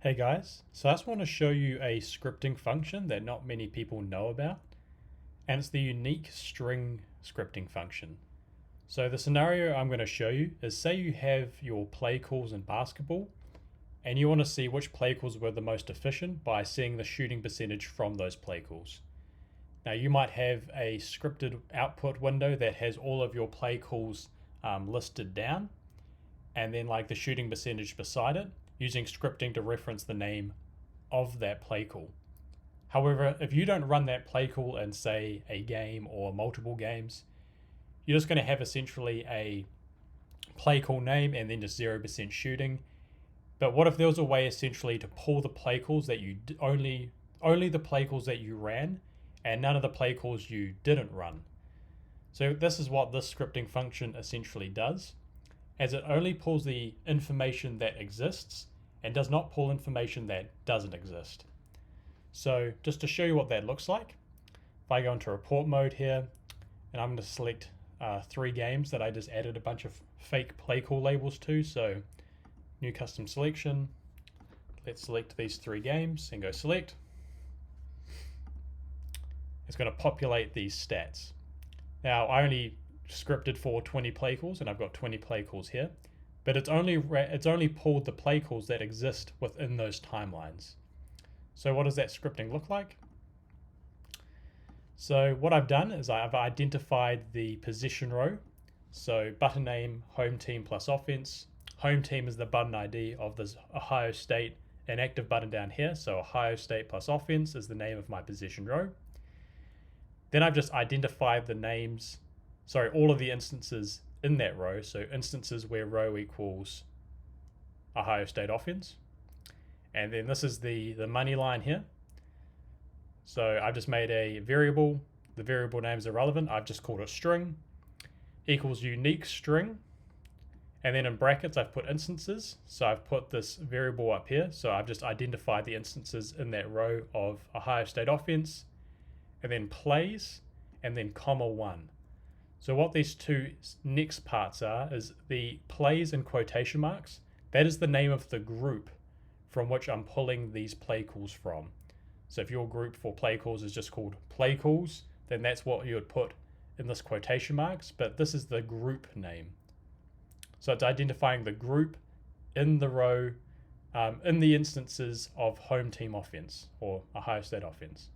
Hey guys, so I just want to show you a scripting function that not many people know about, and it's the unique string scripting function. So the scenario I'm going to show you is, say you have your play calls in basketball and you want to see which play calls were the most efficient by seeing the shooting percentage from those play calls. Now you might have a scripted output window that has all of your play calls listed down, and then like the shooting percentage beside it, using scripting to reference the name of that play call. However, if you don't run that play call in, say, a game or multiple games, you're just going to have essentially a play call name and then just 0% shooting. But what if there was a way essentially to pull the play calls that you only the play calls that you ran and none of the play calls you didn't run? So this is what this scripting function essentially does, as it only pulls the information that exists and does not pull information that doesn't exist. So just to show you what that looks like, if I go into report mode here, and I'm going to select 3 games that I just added a bunch of fake play call labels to. So new custom selection, let's select these 3 games and go select. It's going to populate these stats. Now I only scripted for 20 play calls and I've got 20 play calls here, but it's only pulled the play calls that exist within those timelines. So what does that scripting look like? So what I've done is I've identified the position row. So button name, home team plus offense. Home team is the button ID of this Ohio State inactive button down here. So Ohio State plus offense is the name of my position row. Then I've just identified the names, all of the instances in that row. So instances where row equals Ohio State offense. And then this is the money line here. So I've just made a variable. The variable name is irrelevant. I've just called it string equals unique string. And then in brackets, I've put instances. So I've put this variable up here. So I've just identified the instances in that row of Ohio State offense, and then plays, and then comma 1. So what these two next parts are is the plays in quotation marks. That is the name of the group from which I'm pulling these play calls from. So if your group for play calls is just called play calls, then that's what you would put in this quotation marks, but this is the group name. So it's identifying the group in the row, in the instances of home team offense or Ohio State offense.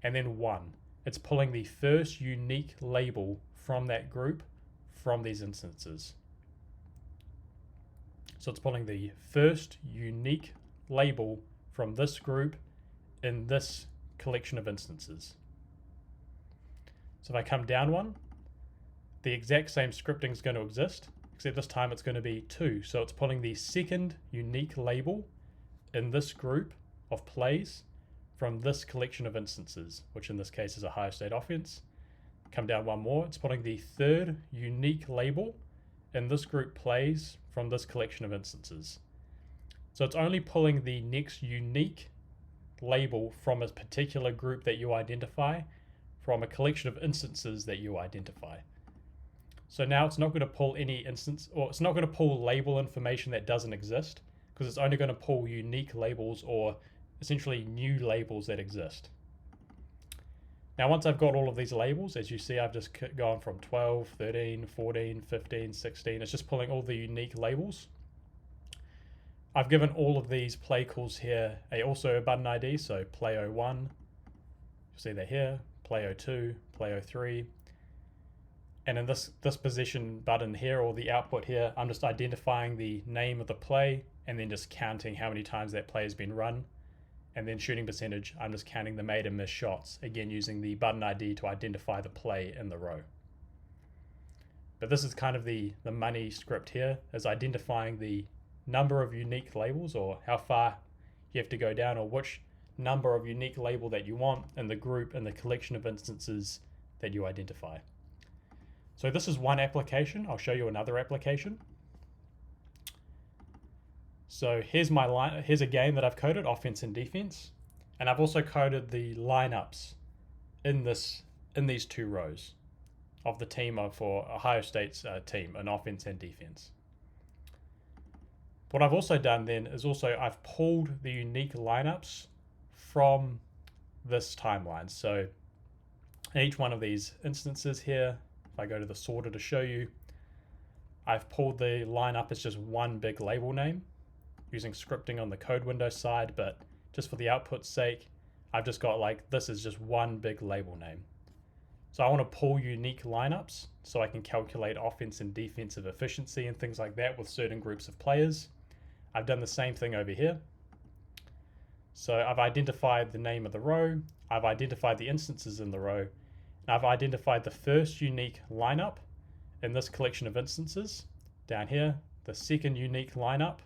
And then 1, it's pulling the first unique label from that group from these instances. So it's pulling the first unique label from this group in this collection of instances. So if I come down 1, the exact same scripting is going to exist, except this time it's going to be 2. So it's pulling the second unique label in this group of plays from this collection of instances, which in this case is Ohio State offense. Come down 1 more, it's putting the third unique label in this group plays from this collection of instances. So it's only pulling the next unique label from a particular group that you identify from a collection of instances that you identify. So now it's not going to pull any instance, or it's not going to pull label information that doesn't exist, because it's only going to pull unique labels, or essentially new labels that exist. Now once I've got all of these labels, as you see, I've just gone from 12, 13, 14, 15, 16. It's just pulling all the unique labels. I've given all of these play calls here also a button ID, so play 01, you'll see that here, play 02, play 03. And in this position button here, or the output here, I'm just identifying the name of the play and then just counting how many times that play has been run. And then shooting percentage, I'm just counting the made and missed shots, again using the button ID to identify the play in the row. But this is kind of the money script here, is identifying the number of unique labels, or how far you have to go down, or which number of unique label that you want in the group and the collection of instances that you identify. So this is one application. I'll show you another application. So here's my line. Here's a game that I've coded, offense and defense, and I've also coded the lineups in these 2 rows of the team for Ohio State's team, an offense and defense. What I've also done then is I've pulled the unique lineups from this timeline. So in each one of these instances here, if I go to the sorter to show you, I've pulled the lineup as just one big label name using scripting on the code window side, but just for the output's sake, I've just got like, this is just one big label name. So I want to pull unique lineups so I can calculate offense and defensive efficiency and things like that with certain groups of players. I've done the same thing over here. So I've identified the name of the row, I've identified the instances in the row, and I've identified the first unique lineup in this collection of instances down here, the second unique lineup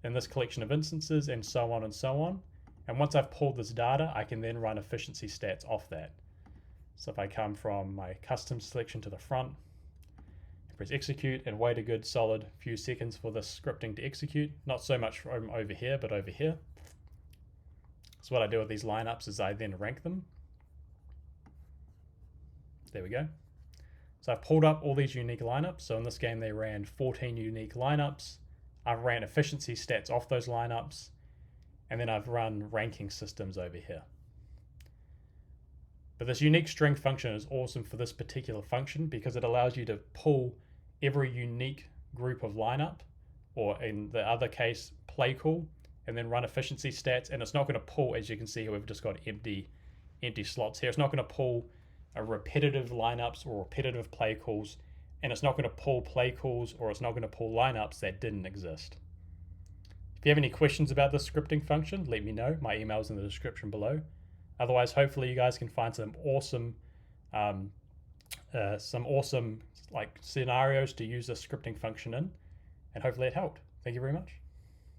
in this collection of instances, and so on and so on. And once I've pulled this data, I can then run efficiency stats off that. So if I come from my custom selection to the front, press execute and wait a good solid few seconds for this scripting to execute. Not so much from over here, but over here. So what I do with these lineups is I then rank them. There we go. So I've pulled up all these unique lineups. So in this game, they ran 14 unique lineups. I've ran efficiency stats off those lineups. And then I've run ranking systems over here. But this unique string function is awesome for this particular function because it allows you to pull every unique group of lineup, or in the other case, play call, and then run efficiency stats. And it's not going to pull, as you can see here, we've just got empty slots here. It's not going to pull a repetitive lineups or repetitive play calls, and it's not going to pull play calls, or it's not going to pull lineups that didn't exist. If you have any questions about this scripting function, let me know. My email is in the description below. Otherwise, hopefully you guys can find some awesome like scenarios to use this scripting function in, and hopefully it helped. Thank you very much.